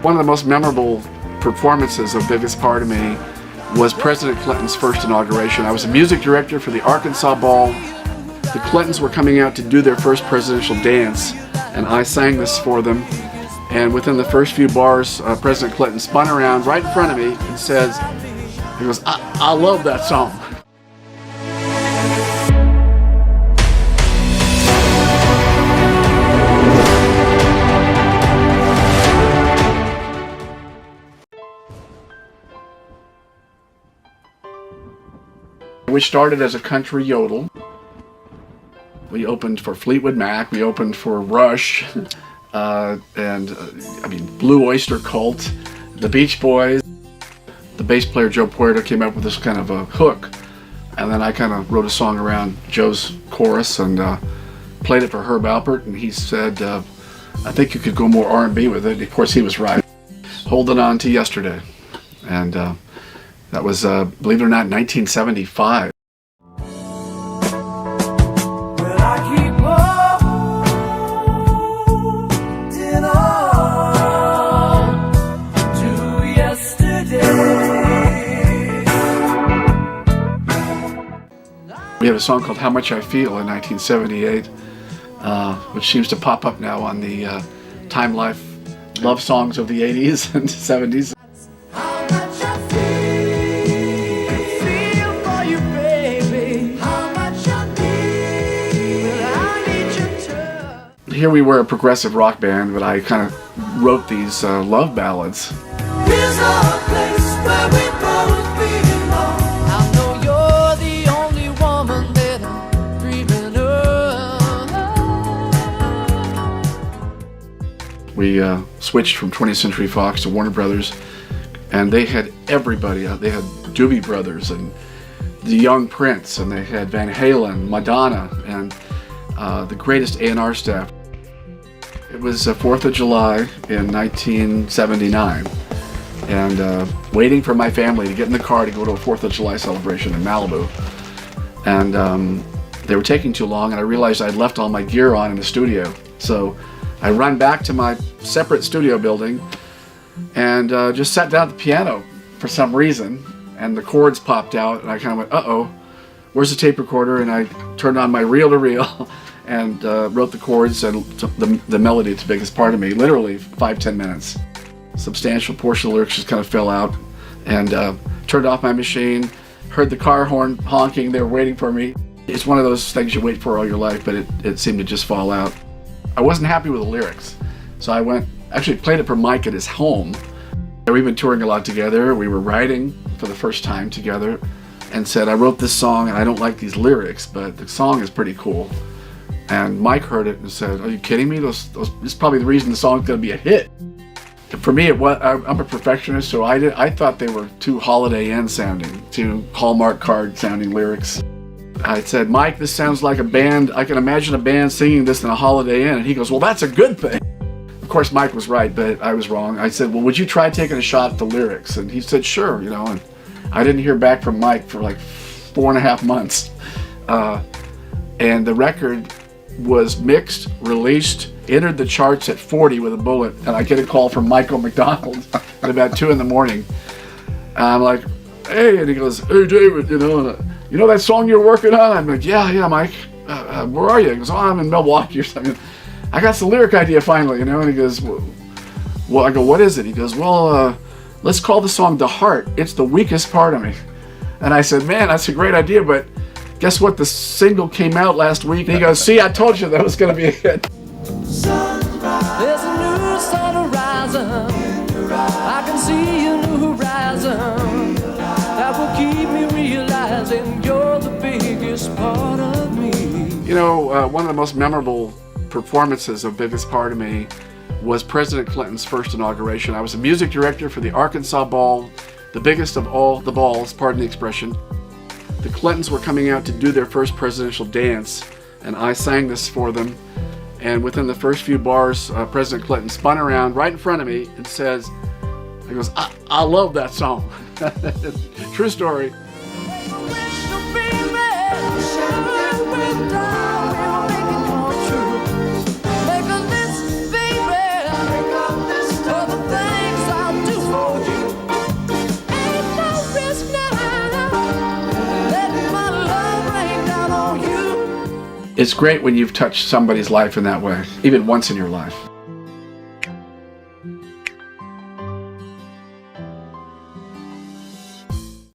One of the most memorable performances of Biggest Part of Me was President Clinton's first inauguration. I was a music director for the Arkansas Ball. The Clintons were coming out to do their first presidential dance, and I sang this for them. And within the first few bars, President Clinton spun around right in front of me and says, he goes, I love that song. We started as a country yodel. We opened for Fleetwood Mac, we opened for Rush, Blue Oyster Cult, the Beach Boys. The bass player Joe Puerta came up with this kind of a hook, and then I kind of wrote a song around Joe's chorus and played it for Herb Alpert, and he said, I think you could go more R&B with it. Of course, he was right. Holding On to Yesterday. And that was, believe it or not, 1975. We have a song called How Much I Feel in 1978, which seems to pop up now on the Time Life love songs of the 80s and 70s. Here we were a progressive rock band, but I kind of wrote these love ballads. Here's a place where we both belong. I know you're the only woman that I'm dreaming of. We switched from 20th Century Fox to Warner Brothers, and they had everybody. They had Doobie Brothers and the Young Prince, and they had Van Halen, Madonna, and the greatest A&R staff. It was 4th of July in 1979, and waiting for my family to get in the car to go to a 4th of July celebration in Malibu. And they were taking too long, and I realized I'd left all my gear on in the studio. So I run back to my separate studio building and just sat down at the piano for some reason, and the chords popped out, and I kind of went, uh-oh, where's the tape recorder? And I turned on my reel-to-reel and wrote the chords and the melody to Biggest Part of Me, literally 5-10 minutes. A substantial portion of the lyrics just kind of fell out, and turned off my machine, heard the car horn honking, they were waiting for me. It's one of those things you wait for all your life, but it seemed to just fall out. I wasn't happy with the lyrics, so I actually played it for Mike at his home. We've been touring a lot together, we were writing for the first time together, and said, I wrote this song and I don't like these lyrics, but the song is pretty cool. And Mike heard it and said, are you kidding me? This is probably the reason the song's going to be a hit. For me, I'm a perfectionist, so I thought they were too Holiday Inn sounding, too Hallmark card sounding lyrics. I said, Mike, this sounds like a band. I can imagine a band singing this in a Holiday Inn. And he goes, well, that's a good thing. Of course, Mike was right, but I was wrong. I said, well, would you try taking a shot at the lyrics? And he said, sure, and I didn't hear back from Mike for like 4.5 months. And the record was mixed, released, entered the charts at 40 with a bullet, and I get a call from Michael McDonald at about 2 in the morning. And I'm like, hey, and he goes, hey David, you know that song you're working on? I'm like, yeah, Mike, where are you? He goes, oh, I'm in Milwaukee or something. I got the lyric idea finally, and he goes, well, I go, what is it? He goes, well, let's call the song The Heart. It's the weakest part of me. And I said, man, that's a great idea, but guess what? The single came out last week. And he goes, see, I told you that was going to be a hit. There's a new sun horizon. I can see a new horizon that will keep me realizing you're the biggest part of me. One of the most memorable performances of Biggest Part of Me was President Clinton's first inauguration. I was a music director for the Arkansas Ball, the biggest of all the balls, pardon the expression. The Clintons were coming out to do their first presidential dance, and I sang this for them. And within the first few bars, President Clinton spun around right in front of me and says, he goes, I love that song. True story. Make a list, baby, of the things It's great when you've touched somebody's life in that way, even once in your life.